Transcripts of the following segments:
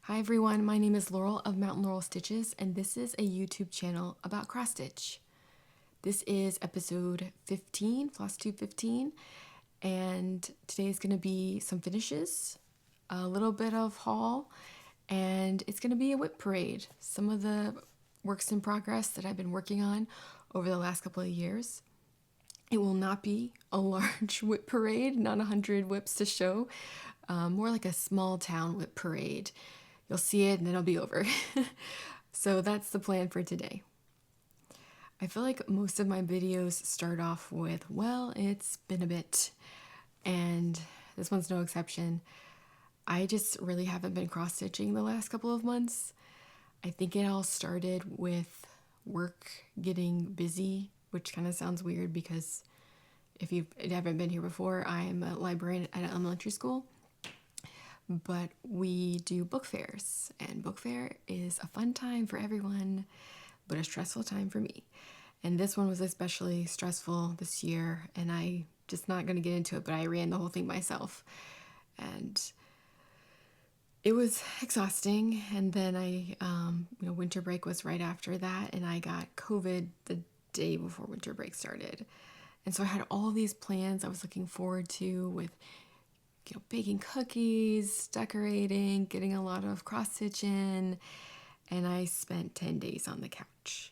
Hi everyone, my name is Laurel of Mountain Laurel Stitches, and this is a YouTube channel about cross stitch. This is episode 15, Flosstube 15, and today is going to be some finishes, a little bit of haul, and it's going to be a WIP parade. Some of the works in progress that I've been working on over the last couple of years. It will not be a large WIP parade, not 100 WIPs to show, more like a small town WIP parade. You'll see it and then it'll be over. So that's the plan for today. I feel like most of my videos start off with, well, it's been a bit, and this one's no exception. I just really haven't been cross-stitching the last couple of months. I think it all started with work getting busy, which kind of sounds weird because if you haven't been here before, I'm a librarian at an elementary school. But we do book fairs, and book fair is a fun time for everyone, but a stressful time for me. And this one was especially stressful this year, and I just not going to get into it, but I ran the whole thing myself. And it was exhausting. And then winter break was right after that, and I got COVID the day before winter break started. And so I had all these plans I was looking forward to with baking cookies, decorating, getting a lot of cross stitch in, and I spent 10 days on the couch.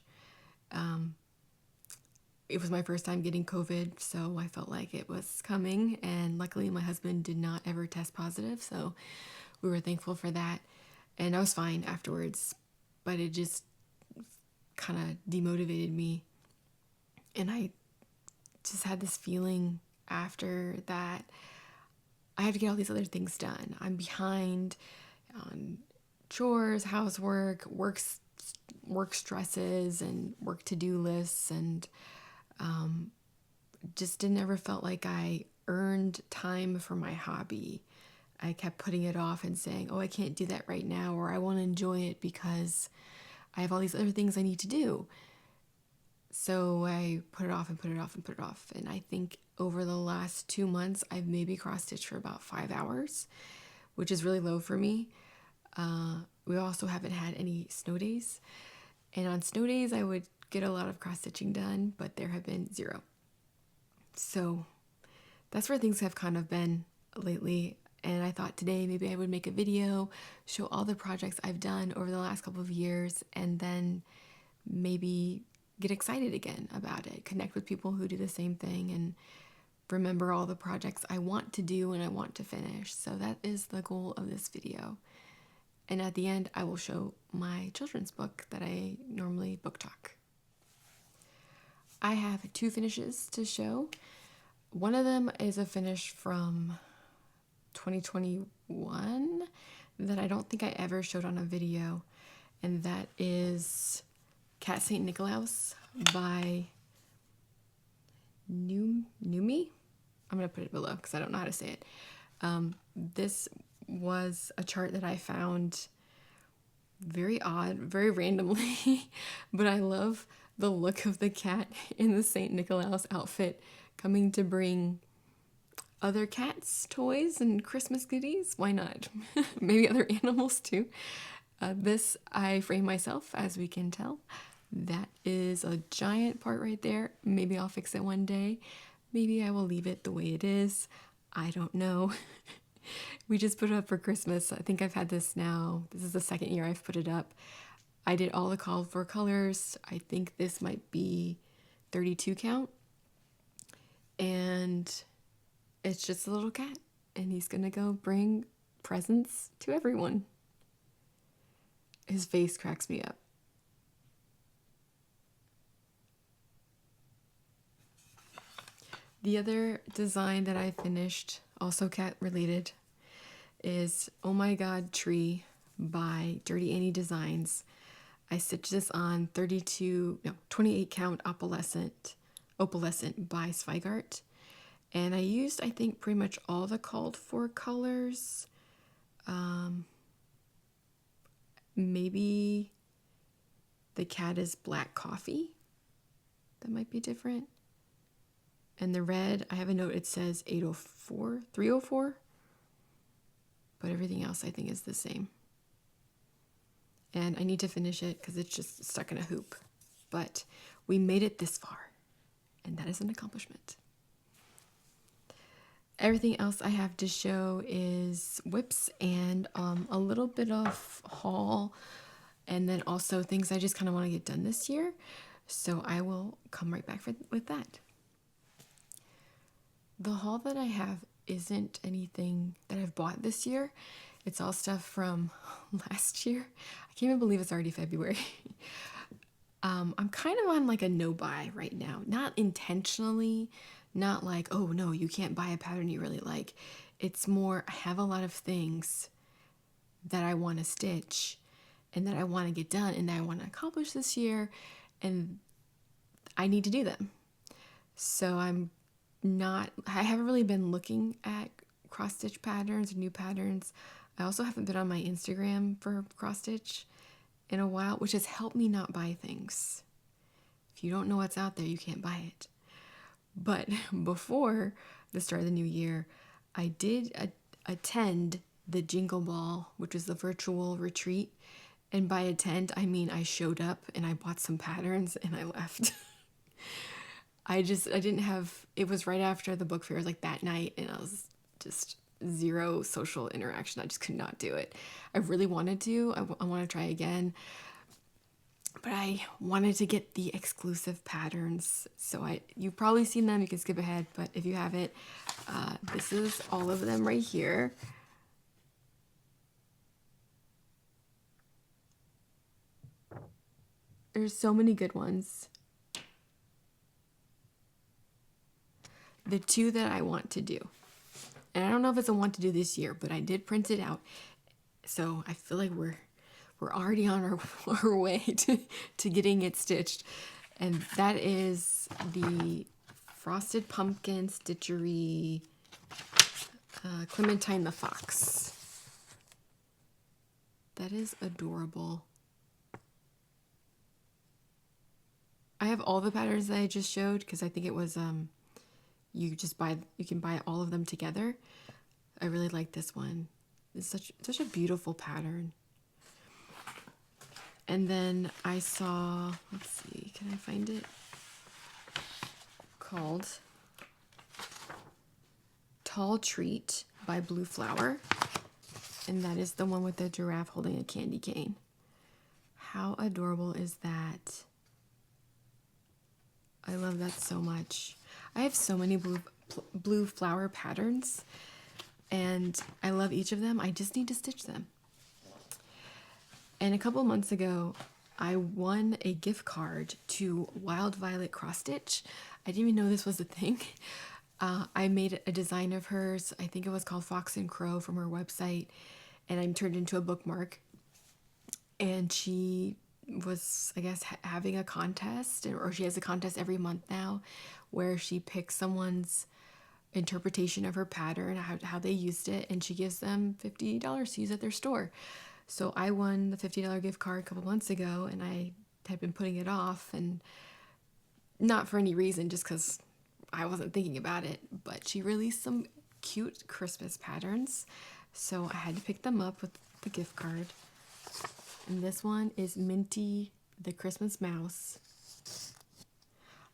It was my first time getting COVID, so I felt like it was coming, and luckily my husband did not ever test positive, so we were thankful for that, and I was fine afterwards, but it just kind of demotivated me, and I just had this feeling after that I have to get all these other things done. I'm behind on chores, housework, work stresses, and work to-do lists, and just never felt like I earned time for my hobby. I kept putting it off and saying, oh, I can't do that right now, or I won't enjoy it because I have all these other things I need to do. So I put it off and put it off and put it off. And I think over the last 2 months, I've maybe cross-stitched for about 5 hours, which is really low for me. We also haven't had any snow days. And on snow days, I would get a lot of cross-stitching done, but there have been 0. So that's where things have kind of been lately. And I thought today maybe I would make a video, show all the projects I've done over the last couple of years, and then maybe get excited again about it, connect with people who do the same thing, and remember all the projects I want to do and I want to finish. So that is the goal of this video. And at the end, I will show my children's book that I normally book talk. I have 2 finishes to show. One of them is a finish from 2021 that I don't think I ever showed on a video, and that is Cat St. Nicholaus by Nimue. I'm going to put it below because I don't know how to say it. This was a chart that I found very odd, very randomly, but I love the look of the cat in the St. Nicholaus outfit coming to bring other cats' toys and Christmas goodies. Why not? Maybe other animals too. This I frame myself, as we can tell. That is a giant part right there. Maybe I'll fix it one day. Maybe I will leave it the way it is. I don't know. We just put it up for Christmas. I think I've had this now. This is the 2nd year I've put it up. I did all the called for colors. I think this might be 32 count. And it's just a little cat. And he's going to go bring presents to everyone. His face cracks me up. The other design that I finished, also cat related, is Oh My God Tree by Dirty Annie Designs. I stitched this on 28 count opalescent by Zweigart. And I used, I think, pretty much all the called for colors. Maybe the cat is black coffee. That might be different. And the red, I have a note, it says 304, but everything else I think is the same. and I need to finish it because it's just stuck in a hoop. But we made it this far, and that is an accomplishment. Everything else I have to show is WIPs and a little bit of haul, and then also things I just kind of want to get done this year. So I will come right back with that. The haul that I have isn't anything that I've bought this year. It's all stuff from last year. I can't even believe it's already February. I'm kind of on like a no buy right now. Not intentionally, not like, oh no, you can't buy a pattern you really like. It's more, I have a lot of things that I want to stitch and that I want to get done and that I want to accomplish this year, and I need to do them. So I haven't really been looking at cross stitch patterns or new patterns. I also haven't been on my Instagram for cross stitch in a while, which has helped me not buy things. If you don't know what's out there, you can't buy it. But before the start of the new year, I did attend the Jingle Ball, which was the virtual retreat. And by attend, I mean I showed up and I bought some patterns and I left. I didn't have, it was right after the book fair, like that night, and I was just zero social interaction. I just could not do it. I really wanted to. I want to try again. But I wanted to get the exclusive patterns. So you've probably seen them. You can skip ahead. But if you haven't, this is all of them right here. There's so many good ones. The two that I want to do. And I don't know if it's a want to do this year, but I did print it out. So I feel like we're already on our way to getting it stitched. And that is the Frosted Pumpkin Stitchery Clementine the Fox. That is adorable. I have all the patterns that I just showed because I think it was you can buy all of them together. I really like this one. It's such a beautiful pattern. And then I saw, let's see, can I find it? Called Tall Treat by Blue Flower. And that is the one with the giraffe holding a candy cane. How adorable is that? I love that so much. I have so many blue flower patterns, and I love each of them. I just need to stitch them. And a couple months ago, I won a gift card to Wild Violet Cross Stitch. I didn't even know this was a thing. I made a design of hers. I think it was called Fox and Crow from her website, and I turned it into a bookmark. And she was, I guess, having a contest, or she has a contest every month now where she picks someone's interpretation of her pattern, how they used it, and she gives them $50 to use at their store. So I won the $50 gift card a couple months ago, and I had been putting it off, and not for any reason, just because I wasn't thinking about it, but she released some cute Christmas patterns, so I had to pick them up with the gift card. And this one is Minty, the Christmas Mouse.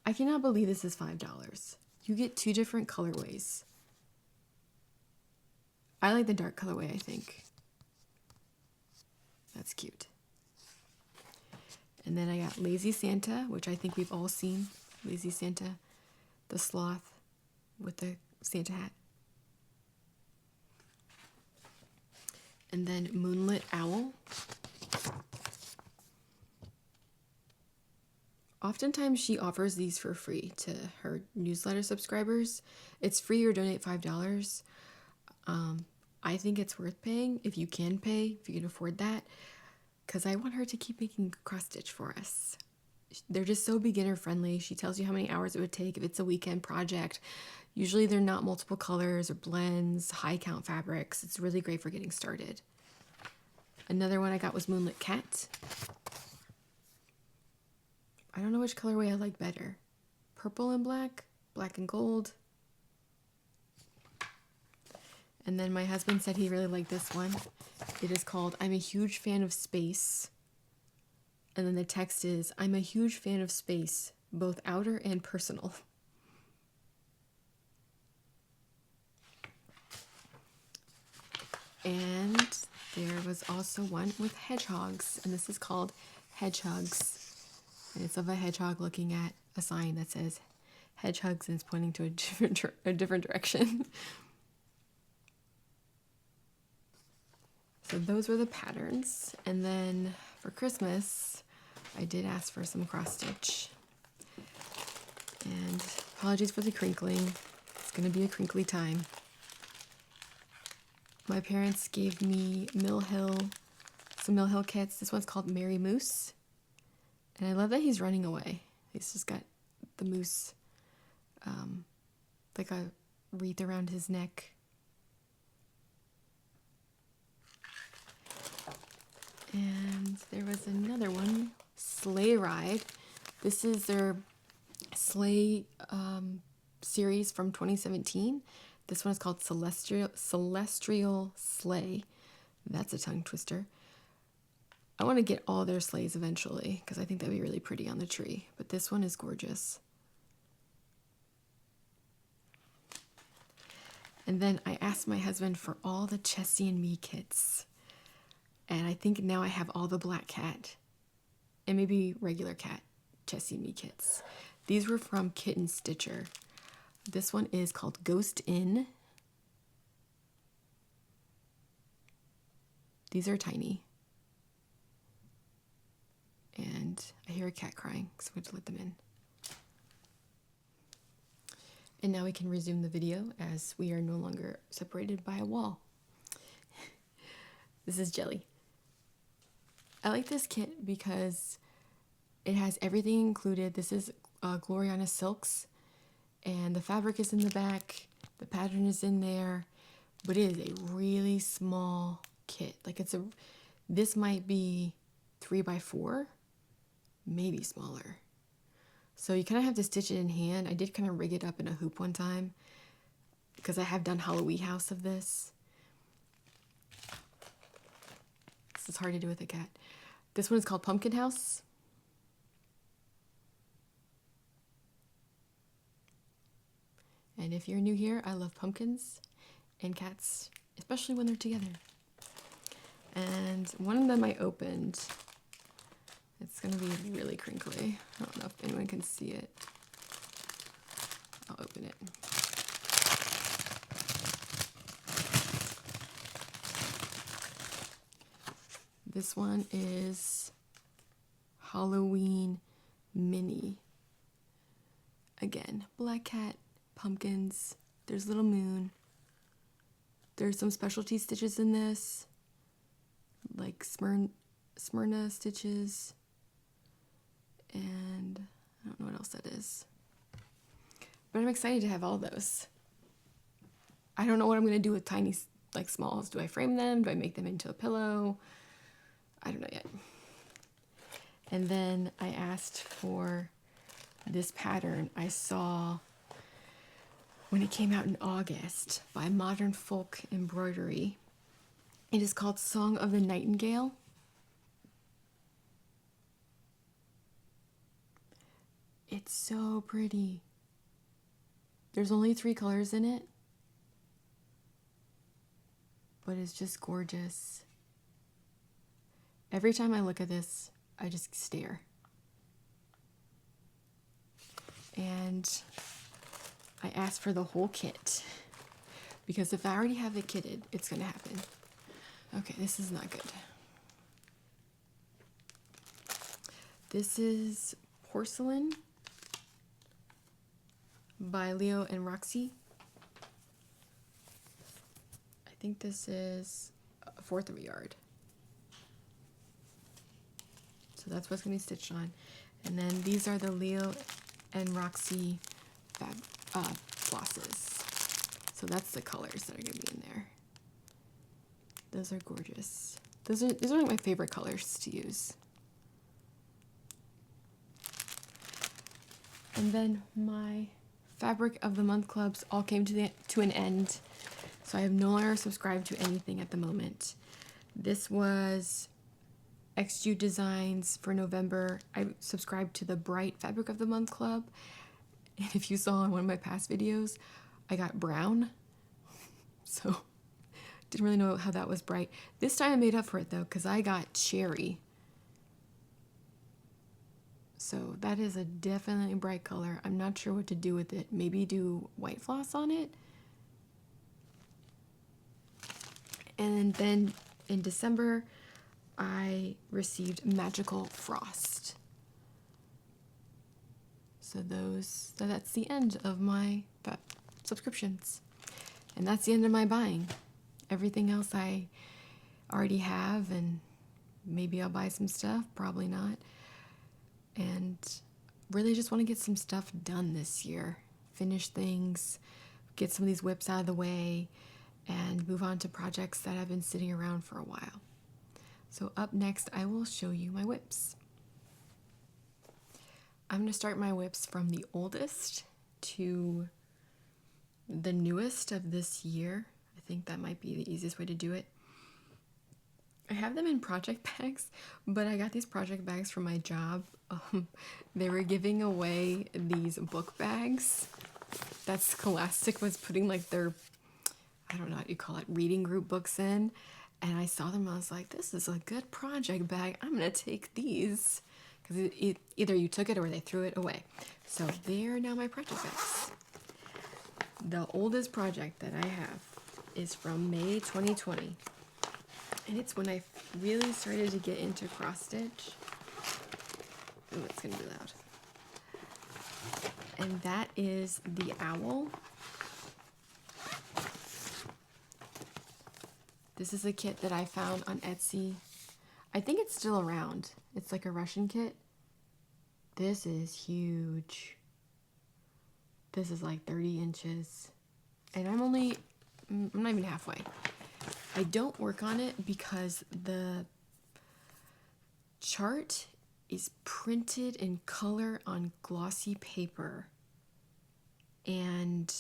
I cannot believe this is $5. You get two different colorways. I like the dark colorway, I think. That's cute. And then I got Lazy Santa, which I think we've all seen. Lazy Santa, the sloth with the Santa hat. And then Moonlit Owl. Oftentimes she offers these for free to her newsletter subscribers. It's free or donate $5. I think it's worth paying if you can pay, if you can afford that, because I want her to keep making cross stitch for us. They're just so beginner friendly. She tells you how many hours it would take if it's a weekend project. Usually they're not multiple colors or blends, high count fabrics. It's really great for getting started. Another one I got was Moonlit Cat. I don't know which colorway I like better. Purple and black, black and gold. And then my husband said he really liked this one. It is called I'm a Huge Fan of Space And then the text is, I'm a huge fan of space, both outer and personal. And there was also one with hedgehogs, and this is called Hedge Hugs. And it's of a hedgehog looking at a sign that says Hedge Hugs, and it's pointing to a different direction. So those were the patterns. And then for Christmas, I did ask for some cross stitch. And apologies for the crinkling. It's going to be a crinkly time. My parents gave me some Mill Hill kits. This one's called Merry Moose. And I love that he's running away. He's just got the moose, like a wreath around his neck. And there was another one, Sleigh Ride. This is their sleigh series from 2017. This one is called Celestial Sleigh. That's a tongue twister. I want to get all their sleighs eventually because I think that'd be really pretty on the tree. But this one is gorgeous. And then I asked my husband for all the Chessie Me kits. And I think now I have all the black cat and maybe regular cat Chessie Me kits. These were from Kitten Stitcher. This one is called Ghost Inn. These are tiny. And I hear a cat crying, so I'm going to let them in. And now we can resume the video as we are no longer separated by a wall. This is Jelly. I like this kit because it has everything included. This is Gloriana Silks, and the fabric is in the back. The pattern is in there, but it is a really small kit. Like this might be 3x4, maybe smaller. So you kind of have to stitch it in hand. I did kind of rig it up in a hoop one time because I have done Halloween House of this. This is hard to do with a cat. This one is called Pumpkin House. And if you're new here, I love pumpkins and cats, especially when they're together. And one of them I opened. It's going to be really crinkly. I don't know if anyone can see it. I'll open it. This one is Halloween Mini. Again, black cat, pumpkins, there's Little Moon. There's some specialty stitches in this, like Smyrna stitches, and I don't know what else that is. But I'm excited to have all those. I don't know what I'm going to do with tiny, like smalls. Do I frame them? Do I make them into a pillow? I don't know yet. And then I asked for this pattern I saw when it came out in August by Modern Folk Embroidery. It is called Song of the Nightingale. It's so pretty. There's only 3 colors in it, but it's just gorgeous. Every time I look at this, I just stare. And I asked for the whole kit because if I already have it kitted, it's going to happen. Okay, this is not good. This is Porcelain by Leo and Roxy. I think this is 1/4 of a yard. So that's what's going to be stitched on. And then these are the Leo and Roxy flosses. So that's the colors that are going to be in there. Those are gorgeous. These are like my favorite colors to use. And then my Fabric of the Month clubs all came to an end. So I have no longer subscribed to anything at the moment. This was XU designs for November. I subscribed to the Bright Fabric of the Month Club. And if you saw in one of my past videos, I got brown. So didn't really know how that was bright. This time I made up for it though, because I got cherry. So that is a definitely bright color. I'm not sure what to do with it. Maybe do white floss on it. And then in December, I received Magical Frost. So that's the end of my subscriptions. And that's the end of my buying. Everything else I already have, and maybe I'll buy some stuff, probably not. And really just want to get some stuff done this year. Finish things, get some of these WIPs out of the way, and move on to projects that have been sitting around for a while. So up next, I will show you my WIPs. I'm going to start my WIPs from the oldest to the newest of this year. I think that might be the easiest way to do it. I have them in project bags, but I got these project bags from my job. They were giving away these book bags that Scholastic was putting like their, I don't know what you call it, reading group books in. And I saw them and I was like, this is a good project bag. I'm going to take these. Because either you took it or they threw it away. So they are now my project bags. The oldest project that I have is from May 2020. And it's when I really started to get into cross stitch. Oh, it's going to be loud. And that is the owl. This is a kit that I found on Etsy. I think it's still around. It's like a Russian kit. This is huge. This is like 30 inches. And I'm not even halfway. I don't work on it because the chart is printed in color on glossy paper. And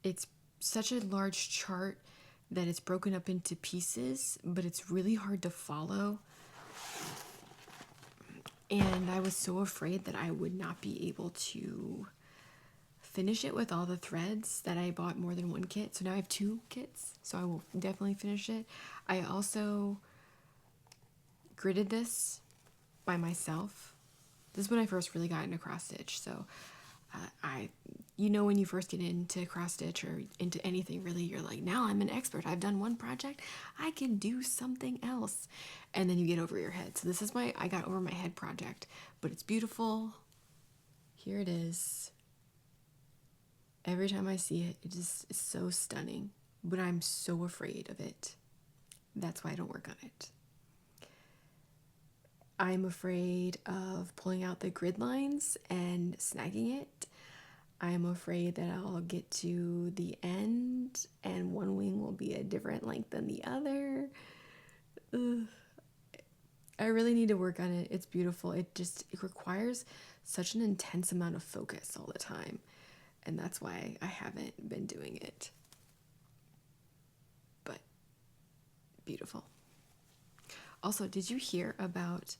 it's such a large chart that it's broken up into pieces, but it's really hard to follow. And I was so afraid that I would not be able to finish it with all the threads that I bought more than one kit. So now I have 2 kits, so I will definitely finish it. I also gridded this by myself. This is when I first really got into cross stitch. So when you first get into cross stitch or into anything really, you're like, now I'm an expert. I've done one project. I can do something else. And then you get over your head. So this is I got over my head project, but it's beautiful. Here it is. Every time I see it, it just is so stunning, but I'm so afraid of it. That's why I don't work on it. I'm afraid of pulling out the grid lines and snagging it. I'm afraid that I'll get to the end and one wing will be a different length than the other. Ugh. I really need to work on it. It's beautiful. It requires such an intense amount of focus all the time. And that's why I haven't been doing it. But beautiful. Also, did you hear about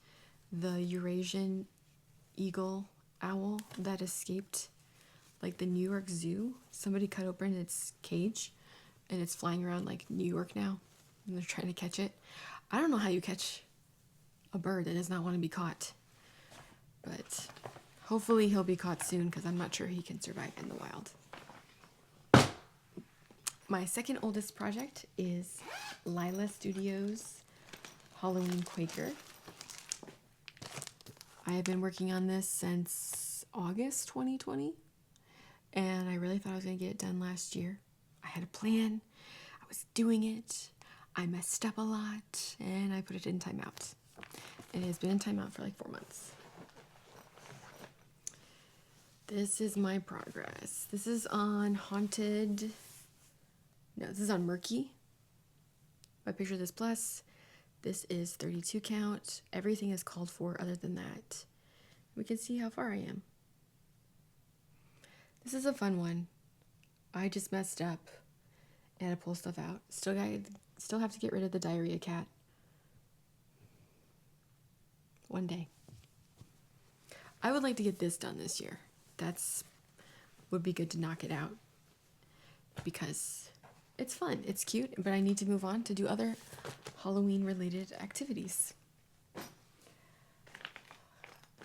the Eurasian eagle owl that escaped like the New York Zoo? Somebody cut open its cage and it's flying around like New York now. And they're trying to catch it. I don't know how you catch a bird that does not want to be caught. But hopefully he'll be caught soon because I'm not sure he can survive in the wild. My second oldest project is Lila Studios Halloween Quaker. I have been working on this since August 2020, and I really thought I was going to get it done last year. I had a plan, I was doing it, I messed up a lot, and I put it in timeout. It has been in timeout for like 4 months. This is my progress. This is on Haunted. No, this is on Murky. My picture this plus. This is 32 count. Everything is called for other than that. We can see how far I am. This is a fun one. I just messed up and I had to pull stuff out. Still have to get rid of the diarrhea cat. one day. I would like to get this done this year. That's would be good to knock it out because it's fun, it's cute, but I need to move on to do other Halloween related activities.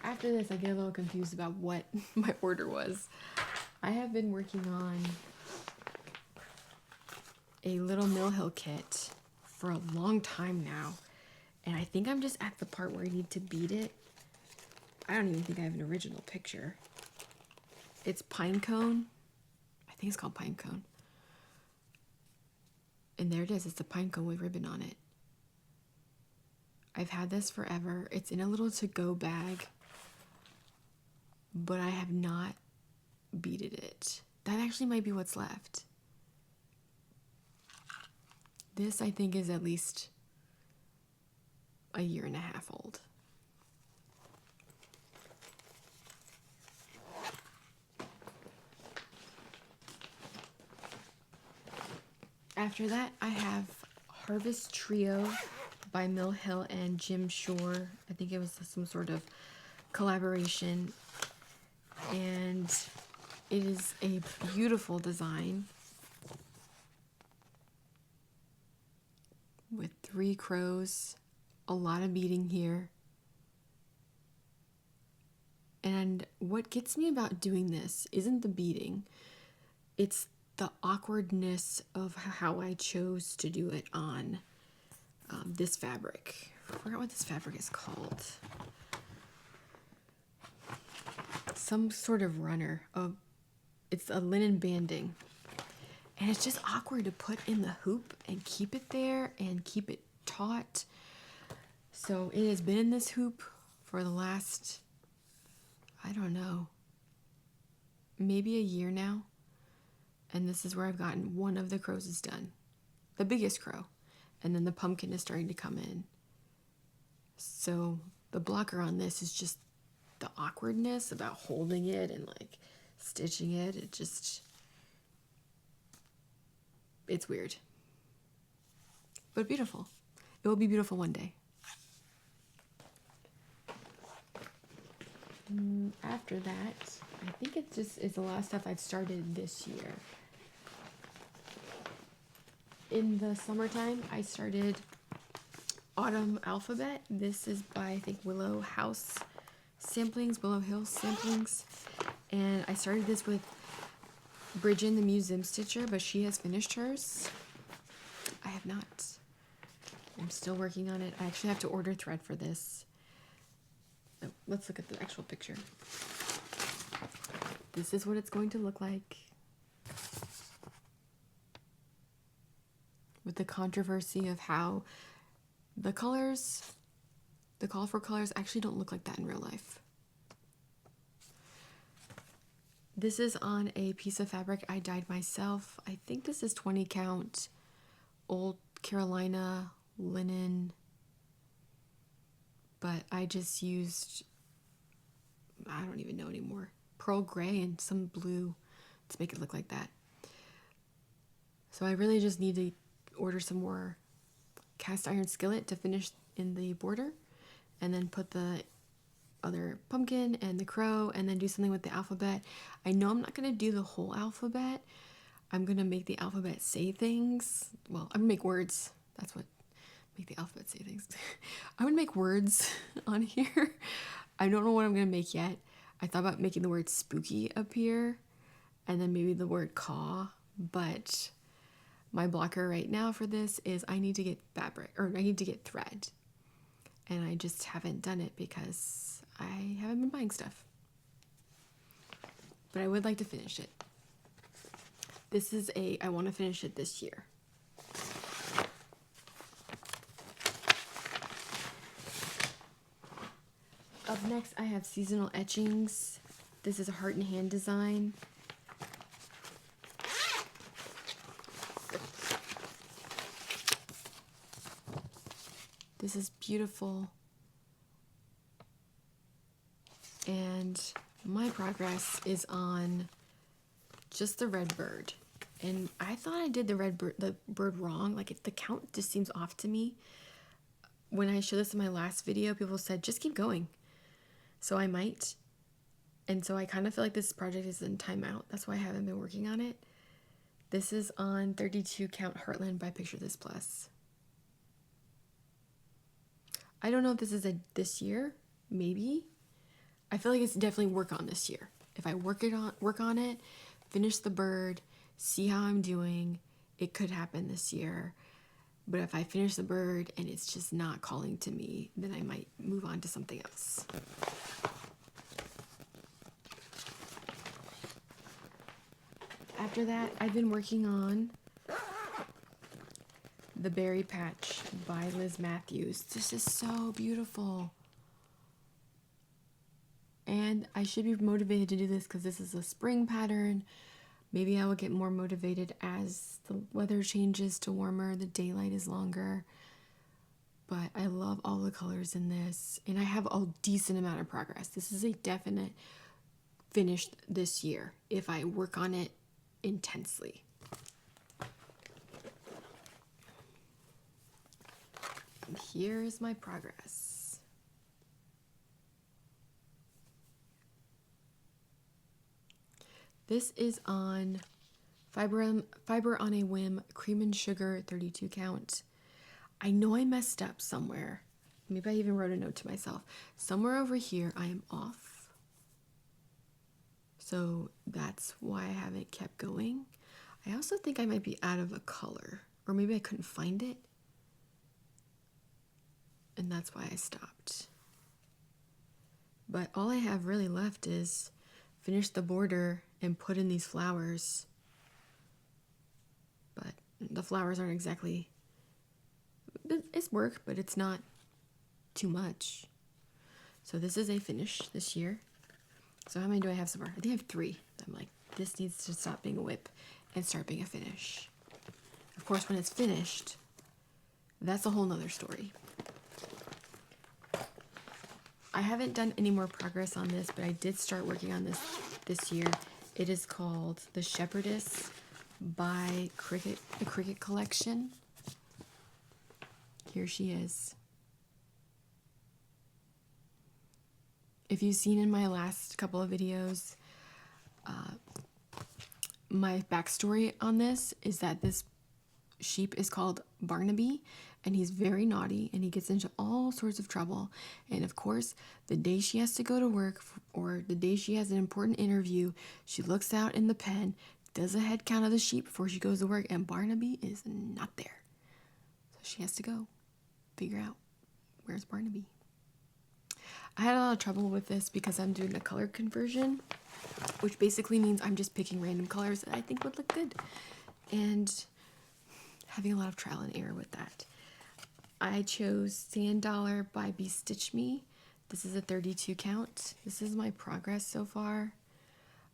After this, I get a little confused about what my order was. I have been working on a Little Mill Hill kit for a long time now, and I think I'm just at the part where I need to beat it. I don't even think I have an original picture. It's Pinecone. I think it's called Pinecone. And there it is. It's a pinecone with ribbon on it. I've had this forever. It's in a little to-go bag, but I have not beaded it. That actually might be what's left. This, I think, is at least a year and a half old. After that, I have Harvest Trio by Mill Hill and Jim Shore. I think it was some sort of collaboration. And it is a beautiful design with 3 crows, a lot of beading here. And what gets me about doing this isn't the beading, it's the awkwardness of how I chose to do it on this fabric. I forgot what this fabric is called. Some sort of runner. It's a linen banding. And it's just awkward to put in the hoop and keep it there and keep it taut. So it has been in this hoop for the last, I don't know, maybe a year now. And this is where I've gotten one of the crows is done. The biggest crow. And then the pumpkin is starting to come in. So the blocker on this is just the awkwardness about holding it and like stitching it. It's weird. But beautiful. It will be beautiful one day. After that, I think it just is a lot of stuff I've started this year. In the summertime, I started Autumn Alphabet. This is by, I think, Willow Hill Samplings. And I started this with Bridget the Museum Stitcher, but she has finished hers. I have not. I'm still working on it. I actually have to order thread for this. Oh, let's look at the actual picture. This is what it's going to look like. With the controversy of how the colors, the call for colors actually don't look like that in real life. This is on a piece of fabric I dyed myself. I think this is 20 count Old Carolina linen, but I just used, I don't even know anymore, pearl gray and some blue to make it look like that. So I really just need to order some more cast iron skillet to finish in the border, and then put the other pumpkin and the crow, and then do something with the alphabet. I know I'm not going to do the whole alphabet. I'm going to make the alphabet say things. Well, I'm going to make words. That's what make the alphabet say things. I'm going to make words on here. I don't know what I'm going to make yet. I thought about making the word spooky appear, and then maybe the word caw, but my blocker right now for this is I need to get fabric, or I need to get thread. And I just haven't done it because I haven't been buying stuff. But I would like to finish it. This is I want to finish it this year. Up next, I have Seasonal Etchings. This is a heart and hand design. This is beautiful. And my progress is on just the red bird. And I thought I did the bird wrong. Like, the count just seems off to me. when I showed this in my last video, people said, just keep going. So I might. And so I kind of feel like this project is in timeout. That's why I haven't been working on it. This is on 32 Count Heartland by Picture This Plus. I don't know if this is this year, maybe. I feel like it's definitely work on this year. If I work on it, finish the bird, see how I'm doing, it could happen this year. But if I finish the bird and it's just not calling to me, then I might move on to something else. After that, I've been working on The Berry Patch by Liz Matthews. This is so beautiful. And I should be motivated to do this because this is a spring pattern. Maybe I will get more motivated as the weather changes to warmer, the daylight is longer. But I love all the colors in this. And I have a decent amount of progress. This is a definite finish this year if I work on it intensely. And here is my progress. This is on Fiber on a Whim, Cream and Sugar, 32 count. I know I messed up somewhere. Maybe I even wrote a note to myself. Somewhere over here I am off. So that's why I haven't kept going. I also think I might be out of a color, or maybe I couldn't find it. And that's why I stopped. But all I have really left is finish the border and put in these flowers. But the flowers aren't exactly, it's work, but it's not too much. So this is a finish this year. So how many do I have so far? I think I have 3. I'm like, this needs to stop being a WIP and start being a finish. Of course, when it's finished, that's a whole nother story. I haven't done any more progress on this, but I did start working on this year. It is called The Shepherdess by the Cricket Collection. Here she is. If you've seen in my last couple of videos, my backstory on this is that this sheep is called Barnaby, and he's very naughty, and he gets into all sorts of trouble. And of course, the day she has to go to work, or the day she has an important interview, she looks out in the pen, does a head count of the sheep before she goes to work, and Barnaby is not there. So she has to go figure out, where's Barnaby? I had a lot of trouble with this because I'm doing the color conversion, which basically means I'm just picking random colors that I think would look good, and having a lot of trial and error with that. I chose Sand Dollar by Stitch Me. This is a 32 count. This is my progress so far.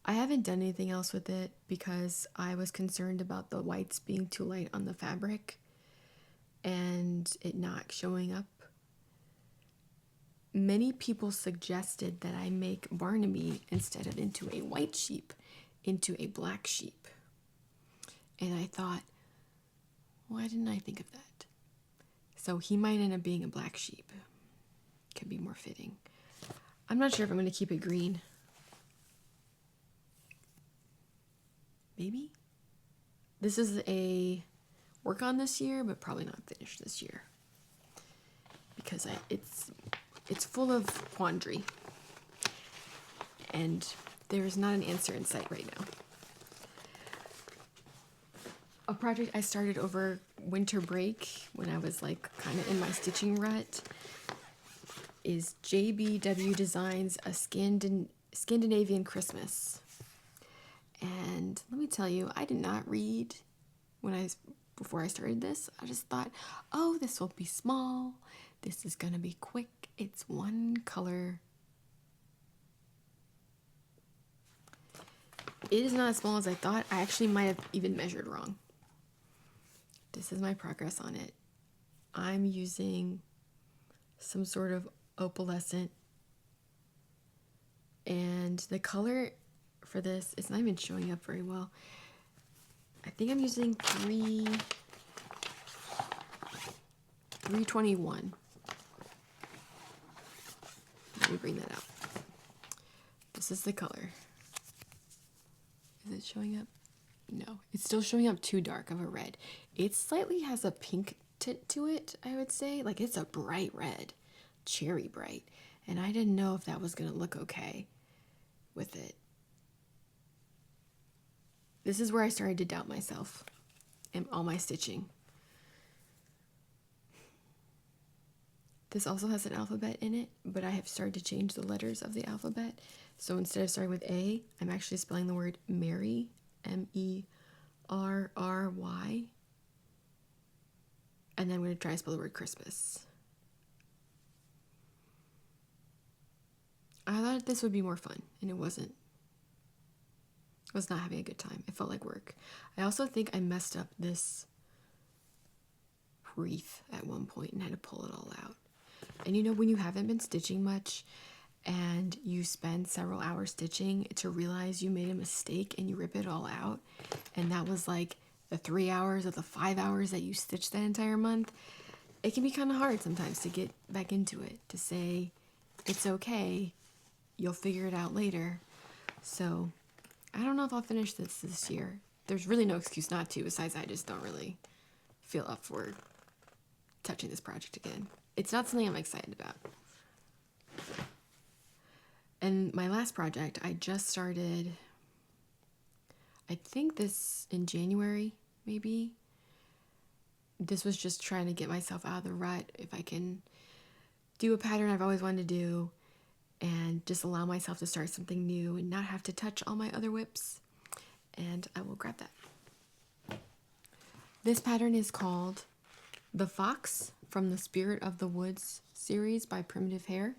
I haven't done anything else with it because I was concerned about the whites being too light on the fabric and it not showing up. Many people suggested that I make Barnaby, instead of into a white sheep, into a black sheep. And I thought, why didn't I think of that? So he might end up being a black sheep. Could be more fitting. I'm not sure if I'm going to keep it green. Maybe? This is a work on this year, but probably not finished this year. Because it's full of quandary. And there is not an answer in sight right now. A project I started over winter break when I was like kind of in my stitching rut is JBW Designs A Scandinavian Christmas. And let me tell you, I did not read before I started this. I just thought, oh, this will be small. This is gonna be quick. It's one color. It is not as small as I thought. I actually might have even measured wrong. This is my progress on it. I'm using some sort of opalescent, and the color for this is not even showing up very well. I think I'm using 321. me bring that out. This is the color. Is it showing up? No, it's still showing up too dark of a red. It slightly has a pink tint to it, I would say. Like, it's a bright red, cherry bright. And I didn't know if that was going to look okay with it. This is where I started to doubt myself and all my stitching. This also has an alphabet in it, but I have started to change the letters of the alphabet. So instead of starting with A, I'm actually spelling the word Merry, M-E-R-R-Y. And then I'm going to try to spell the word Christmas. I thought this would be more fun, and it wasn't. I was not having a good time. It felt like work. I also think I messed up this wreath at one point and had to pull it all out. And you know, when you haven't been stitching much and you spend several hours stitching to realize you made a mistake and you rip it all out, and that was like the 3 hours or the 5 hours that you stitched that entire month, it can be kind of hard sometimes to get back into it, to say, it's okay, you'll figure it out later. So I don't know if I'll finish this year. There's really no excuse not to, besides I just don't really feel up for touching this project again. It's not something I'm excited about. And my last project, I just started, I think this in January, maybe. This was just trying to get myself out of the rut. If I can do a pattern I've always wanted to do and just allow myself to start something new and not have to touch all my other WIPs. And I will grab that. This pattern is called The Fox from the Spirit of the Woods series by Primitive Hare.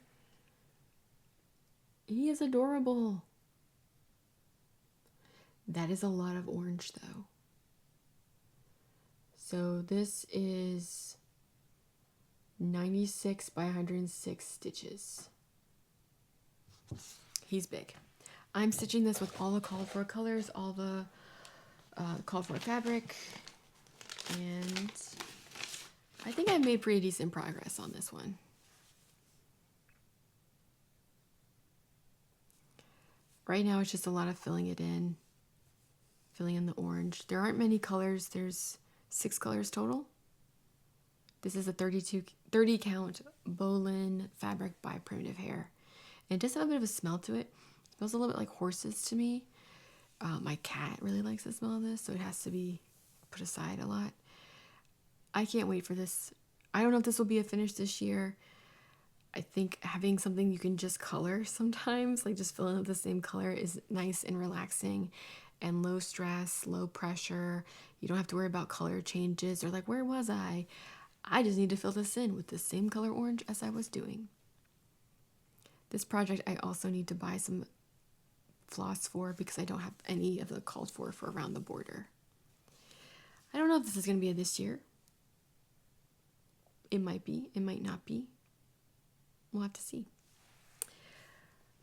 He is adorable. That is a lot of orange though. So this is 96 by 106 stitches. He's big. I'm stitching this with all the called for colors, all the called for fabric, and I think I've made pretty decent progress on this one. Right now it's just a lot of filling it in, filling in the orange. There aren't many colors. There's 6 colors total. This is a 30 count bowline fabric by Primitive Hare. And it does have a bit of a smell to it. It smells a little bit like horses to me. My cat really likes the smell of this, so it has to be put aside a lot. I can't wait for this. I don't know if this will be a finish this year. I think having something you can just color sometimes, like just filling up the same color, is nice and relaxing and low stress, low pressure. You don't have to worry about color changes or like, where was I? I just need to fill this in with the same color orange as I was doing. This project I also need to buy some floss for because I don't have any of the called for around the border. I don't know if this is going to be a this year. It might be, it might not be. We'll have to see.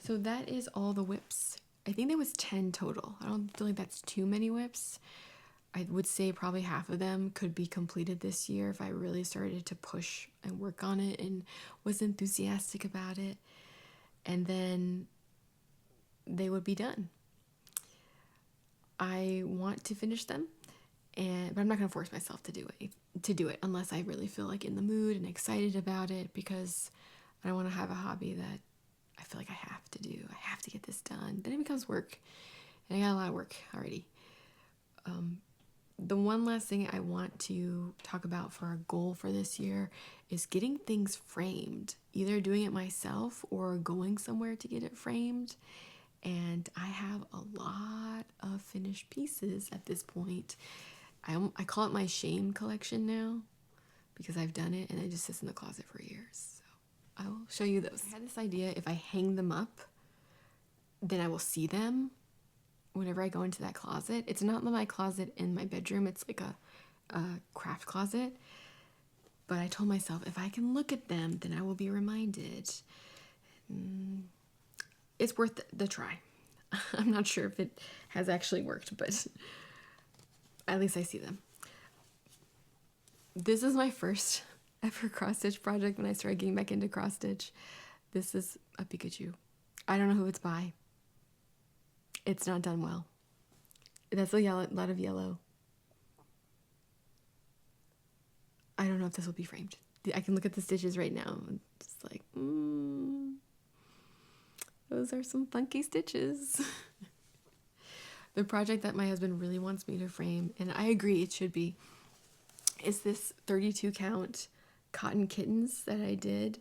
So that is all the WIPs. I think there was 10 total. I don't feel like that's too many WIPs. I would say probably half of them could be completed this year if I really started to push and work on it and was enthusiastic about it. And then they would be done. I want to finish them, but I'm not going to force myself to do it unless I really feel like in the mood and excited about it, because I don't want to have a hobby that I feel like I have to do. I have to get this done. Then it becomes work, and I got a lot of work already. The one last thing I want to talk about for a goal for this year is getting things framed, either doing it myself or going somewhere to get it framed. And I have a lot of finished pieces at this point. I call it my shame collection now because I've done it and it just sits in the closet for years. So I will show you those. I had this idea, if I hang them up, then I will see them whenever I go into that closet. It's not my closet in my bedroom. It's like a craft closet. But I told myself, if I can look at them, then I will be reminded. It's worth the try. I'm not sure if it has actually worked, but at least I see them. This is my first ever cross stitch project when I started getting back into cross stitch. This is a Pikachu. I don't know who it's by. It's not done well. That's a lot of yellow. I don't know if this will be framed. I can look at the stitches right now. And just like, those are some funky stitches. The project that my husband really wants me to frame, and I agree it should be, is this 32 count cotton kittens that I did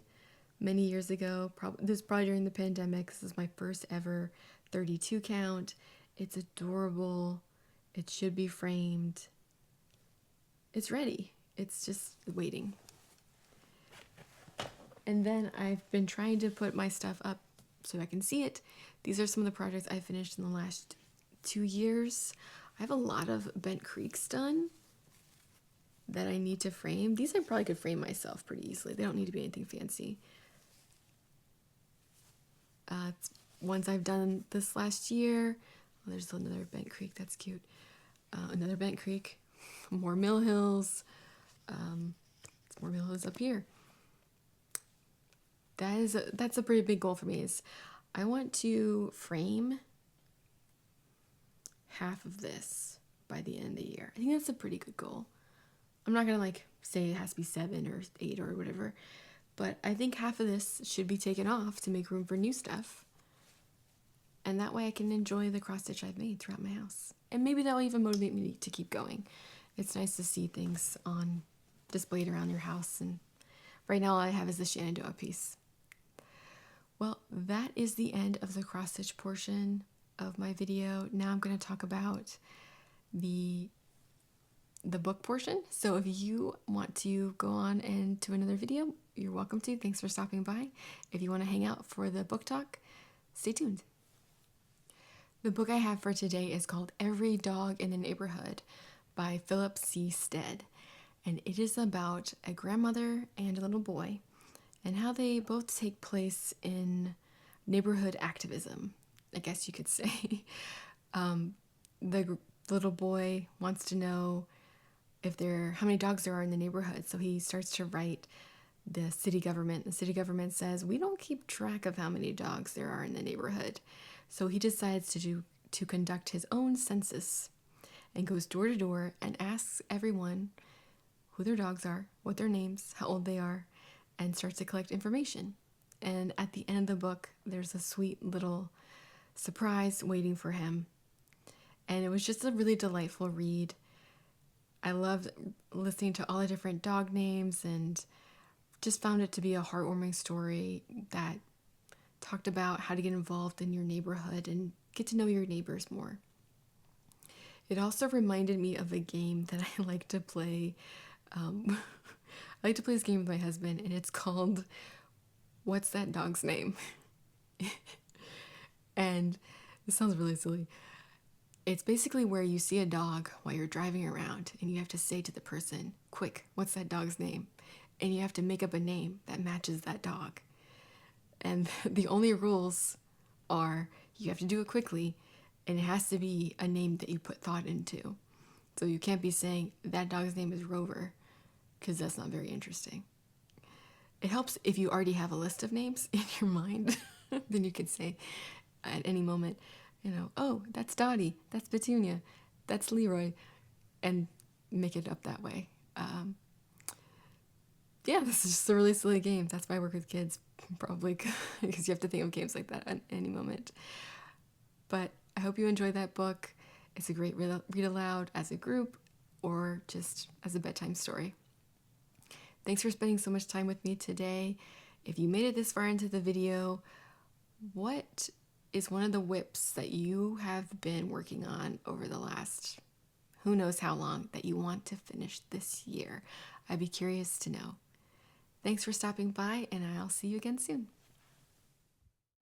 many years ago. This was probably during the pandemic. This is my first ever 32 count. It's adorable. It should be framed. It's ready. It's just waiting. And then I've been trying to put my stuff up so I can see it. These are some of the projects I finished in the last 2 years. I have a lot of bent creeks done that I need to frame. These I probably could frame myself pretty easily. They don't need to be anything fancy. Ones I've done this last year. Oh, there's another bent creek. That's cute. Another bent creek. More mill hills. More mill hills up here. That's a pretty big goal for me. Is I want to frame half of this by the end of the year. I think that's a pretty good goal. I'm not gonna say it has to be 7 or 8 or whatever, but I think half of this should be taken off to make room for new stuff. And that way I can enjoy the cross stitch I've made throughout my house. And maybe that'll even motivate me to keep going. It's nice to see things on displayed around your house. And right now all I have is the Shenandoah piece. Well, that is the end of the cross stitch portion of my video. Now I'm going to talk about the book portion. So if you want to go on and to another video, you're welcome to. Thanks for stopping by. If you want to hang out for the book talk, stay tuned. The book I have for today is called Every Dog in the Neighborhood by Philip C. Stead. And it is about a grandmother and a little boy and how they both take place in neighborhood activism, I guess you could say. The little boy wants to know how many dogs there are in the neighborhood. So he starts to write the city government. The city government says, we don't keep track of how many dogs there are in the neighborhood. So he decides to conduct his own census and goes door to door and asks everyone who their dogs are, what their names, how old they are, and starts to collect information. And at the end of the book, there's a sweet little surprise waiting for him. And it was just a really delightful read. I loved listening to all the different dog names and just found it to be a heartwarming story that talked about how to get involved in your neighborhood and get to know your neighbors more. It also reminded me of a game that I like to play. I like to play this game with my husband, and it's called What's That Dog's Name? And this sounds really silly. It's basically where you see a dog while you're driving around, and you have to say to the person, quick, what's that dog's name? And you have to make up a name that matches that dog. And the only rules are you have to do it quickly, and it has to be a name that you put thought into. So you can't be saying that dog's name is Rover, because that's not very interesting. It helps if you already have a list of names in your mind. Then you could say at any moment, oh, that's Dottie, that's Petunia, that's Leroy, and make it up that way. Yeah, this is just a really silly game. That's why I work with kids, probably, because you have to think of games like that at any moment. But I hope you enjoy that book. It's a great read aloud as a group or just as a bedtime story. Thanks for spending so much time with me today. If you made it this far into the video, what is one of the WIPs that you have been working on over the last who knows how long that you want to finish this year? I'd be curious to know. Thanks for stopping by, and I'll see you again soon.